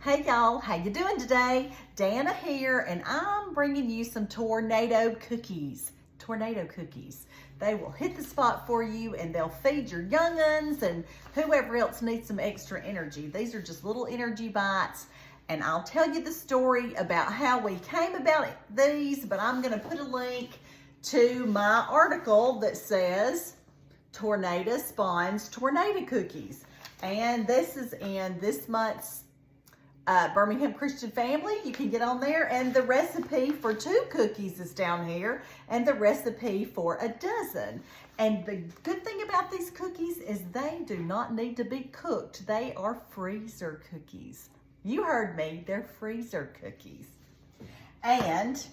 Hey y'all, how you doing today? Dana here, and I'm bringing you some tornado cookies. Tornado cookies. They will hit the spot for you and they'll feed your young'uns and whoever else needs some extra energy. These are just little energy bites, and I'll tell you the story about how we came about these, but I'm gonna put a link to my article that says Tornado Spawns Tornado Cookies. And this is in this month's Birmingham Christian Family. You can get on there, and the recipe for 2 cookies is down here and the recipe for a dozen. And the good thing about these cookies is they do not need to be cooked. They are freezer cookies. You heard me, they're freezer cookies. And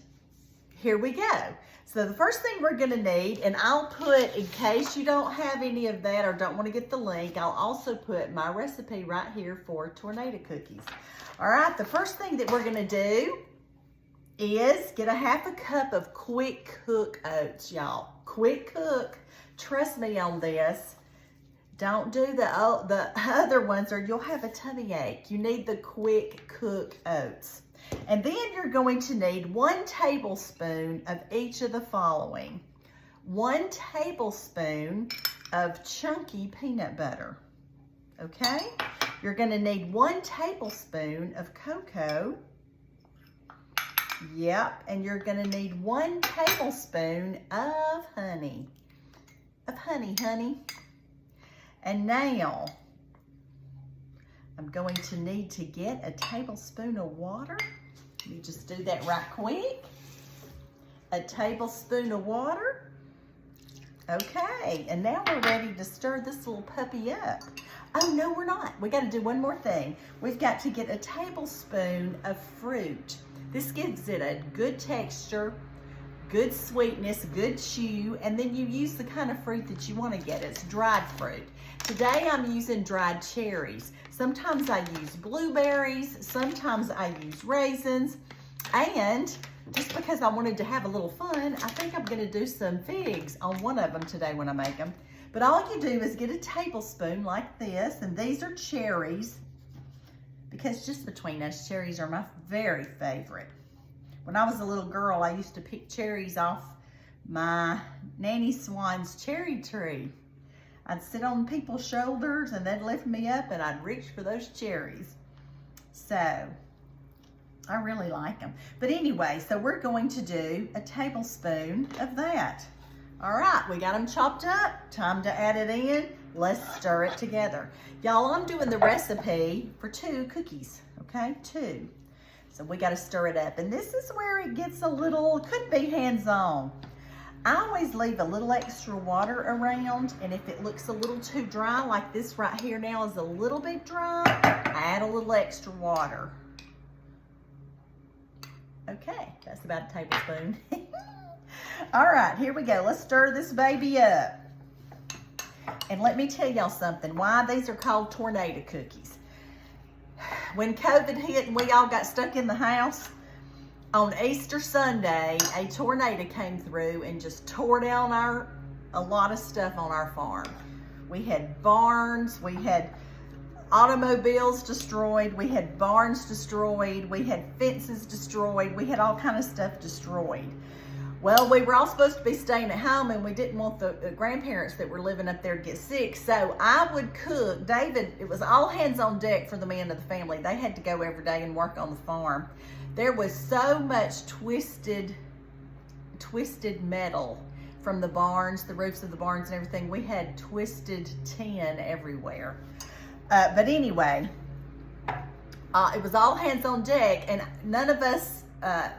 here we go. So the first thing we're gonna need, and I'll put, in case you don't have any of that or don't wanna get the link, I'll also put my recipe right here for tornado cookies. All right, the first thing that we're gonna do is get a 1/2 cup of quick cook oats, y'all. Quick cook, trust me on this. Don't do the other ones or you'll have a tummy ache. You need the quick cook oats. And then you're going to need 1 tablespoon of each of the following. 1 tablespoon of chunky peanut butter, okay? You're gonna need 1 tablespoon of cocoa. Yep, and you're gonna need 1 tablespoon of honey. Honey. And now, I'm going to need to get a tablespoon of water. Let me just do that right quick. A tablespoon of water. Okay, and now we're ready to stir this little puppy up. Oh, no, we're not. We got to do one more thing. We've got to get a tablespoon of fruit. This gives it a good texture, good sweetness, good chew, and then you use the kind of fruit that you want to get. It's dried fruit. Today I'm using dried cherries. Sometimes I use blueberries, sometimes I use raisins, and just because I wanted to have a little fun, I think I'm gonna do some figs on one of them today when I make them. But all you do is get a tablespoon like this, and these are cherries, because just between us, cherries are my very favorite. When I was a little girl, I used to pick cherries off my Nanny Swan's cherry tree. I'd sit on people's shoulders and they'd lift me up and I'd reach for those cherries. So, I really like them. But anyway, so we're going to do a tablespoon of that. All right, we got them chopped up. Time to add it in. Let's stir it together. Y'all, I'm doing the recipe for 2 cookies, okay? 2. So we got to stir it up. And this is where it gets a little, could be hands-on. I always leave a little extra water around, and if it looks a little too dry, like this right here now is a little bit dry, add a little extra water. Okay, that's about a tablespoon. All right, here we go. Let's stir this baby up. And let me tell y'all something, why these are called tornado cookies. When COVID hit and we all got stuck in the house, on Easter Sunday, a tornado came through and just tore down a lot of stuff on our farm. We had barns, we had automobiles destroyed, we had barns destroyed, we had fences destroyed, we had all kind of stuff destroyed. Well, we were all supposed to be staying at home, and we didn't want the grandparents that were living up there to get sick, so I would cook. David, it was all hands on deck for the men of the family. They had to go every day and work on the farm. There was so much twisted metal from the barns, the roofs of the barns and everything. We had twisted tin everywhere. But anyway, it was all hands on deck, and none of us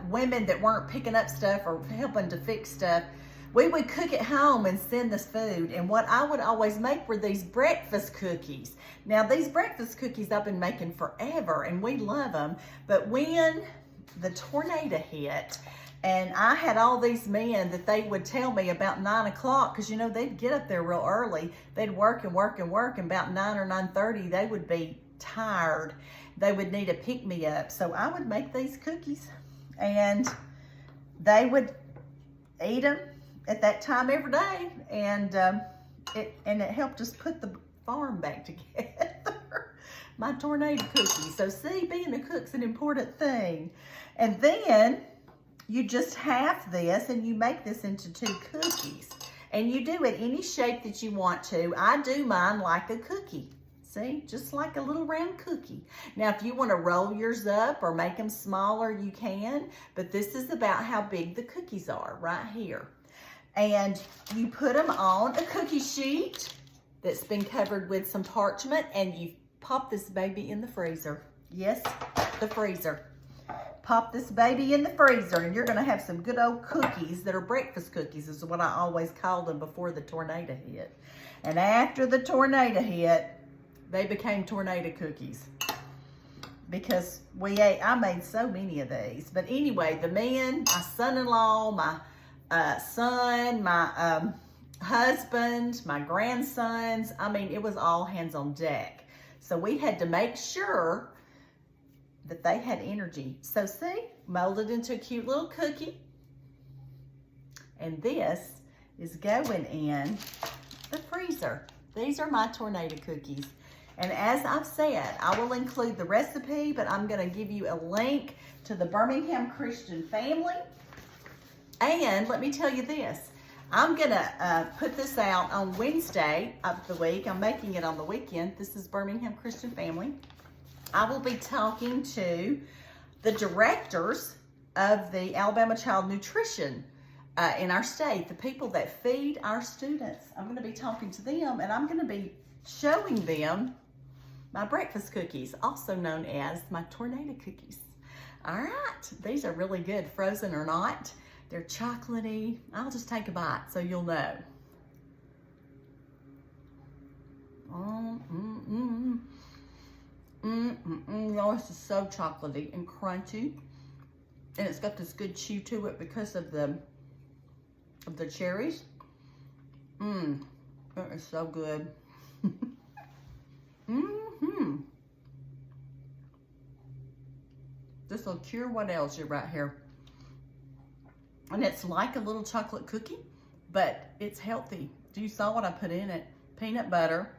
women that weren't picking up stuff or helping to fix stuff, we would cook at home and send this food. And what I would always make were these breakfast cookies. Now, these breakfast cookies I've been making forever, and we love them. But when the tornado hit, and I had all these men that they would tell me about 9 o'clock, because, you know, they'd get up there real early. They'd work and work and work, and about 9 or 9:30, they would be tired. They would need a pick-me-up. So I would make these cookies, and they would eat them at that time every day, and it helped us put the farm back together. my tornado cookies. So see, being a cook's an important thing. And then you just half this and you make this into 2 cookies. And you do it any shape that you want to. I do mine like a cookie. See, just like a little round cookie. Now, if you want to roll yours up or make them smaller, you can. But this is about how big the cookies are right here. And you put them on a cookie sheet that's been covered with some parchment, and you pop this baby in the freezer. Yes, the freezer. Pop this baby in the freezer, and you're going to have some good old cookies that are breakfast cookies, is what I always called them before the tornado hit. And after the tornado hit, they became tornado cookies because I made so many of these. But anyway, the men, my son-in-law, my son, my husband, my grandsons, I mean, it was all hands on deck. So we had to make sure that they had energy. So see, molded into a cute little cookie. And this is going in the freezer. These are my tornado cookies. And as I've said, I will include the recipe, but I'm going to give you a link to the Birmingham Christian Family. And let me tell you this, I'm going to put this out on Wednesday of the week. I'm making it on the weekend. This is Birmingham Christian Family. I will be talking to the directors of the Alabama Child Nutrition in our state, the people that feed our students. I'm going to be talking to them, and I'm going to be showing them my breakfast cookies, also known as my tornado cookies. All right, these are really good, frozen or not. They're chocolatey. I'll just take a bite so you'll know. Oh, this is so chocolatey and crunchy. And it's got this good chew to it because of the cherries. That is so good. This will cure what ails you right here. And it's like a little chocolate cookie, but it's healthy. You saw what I put in it. Peanut butter,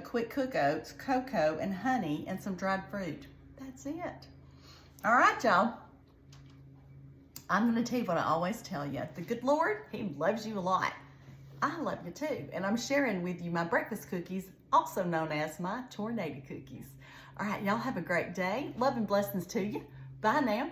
quick cook oats, cocoa, and honey, and some dried fruit. That's it. All right, y'all. I'm going to tell you what I always tell you. The good Lord, He loves you a lot. I love you too. And I'm sharing with you my breakfast cookies, also known as my tornado cookies. All right, y'all have a great day. Love and blessings to you. Bye now.